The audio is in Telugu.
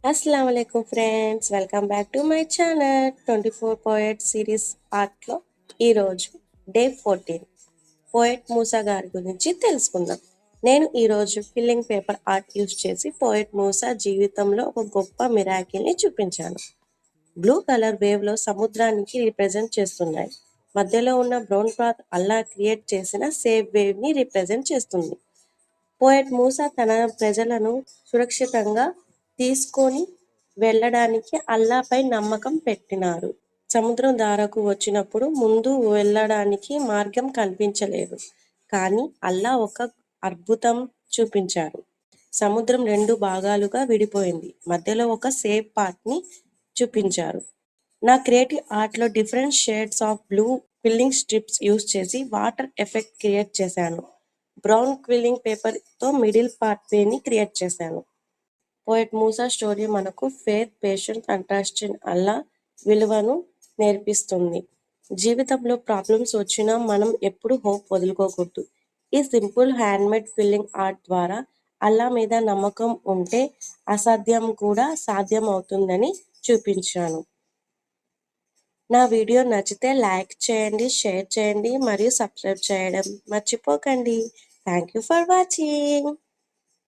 अस्सलाम वालेकुम friends, welcome back to my channel 24 poet series ఆర్ట్లో ఈరోజు డే 14 పోయట్ మూసా గారి గురించి తెలుసుకుందాం. నేను ఈరోజు ఫిల్లింగ్ పేపర్ ఆర్ట్ యూజ్ చేసి పోయట్ మూసా జీవితంలో ఒక గొప్ప మిరాకిల్ని చూపించాను. బ్లూ కలర్ వేవ్లో సముద్రానికి రిప్రజెంట్ చేస్తున్నాయి. మధ్యలో ఉన్న బ్రౌన్ క్లాత్ అల్లా క్రియేట్ చేసిన సేవ్ వేవ్ని రిప్రజెంట్ చేస్తుంది. పోయట్ మూసా తన ప్రజలను సురక్షితంగా తీసుకొని వెళ్ళడానికి అల్లాపై నమ్మకం పెట్టినారు. సముద్రం దారకు వచ్చినప్పుడు ముందు వెళ్ళడానికి మార్గం కనిపించలేదు. కానీ అల్లా ఒక అద్భుతం చూపించారు. సముద్రం 2 భాగాలుగా విడిపోయింది. మధ్యలో ఒక సేఫ్ పార్ట్ని చూపించారు. నా క్రియేటివ్ ఆర్ట్లో different shades of blue filling strips use చేసి వాటర్ ఎఫెక్ట్ క్రియేట్ చేశాను. బ్రౌన్ క్విల్లింగ్ పేపర్తో మిడిల్ పార్ట్వేని క్రియేట్ చేశాను. పోయట్ మూసా స్టోరీ మనకు faith, patience and trust in Allah విలువను నేర్పిస్తుంది. జీవితంలో ప్రాబ్లమ్స్ వచ్చినా మనం ఎప్పుడు హోప్ వదులుకోకూడదు. ఈ సింపుల్ హ్యాండ్మేడ్ ఫిల్లింగ్ ఆర్ట్ ద్వారా అల్లా మీద నమ్మకం ఉంటే అసాధ్యం కూడా సాధ్యం అవుతుందని చూపించాను. నా వీడియో నచ్చితే లైక్ చేయండి, షేర్ చేయండి మరియు సబ్స్క్రైబ్ చేయడం మర్చిపోకండి. Thank you for watching.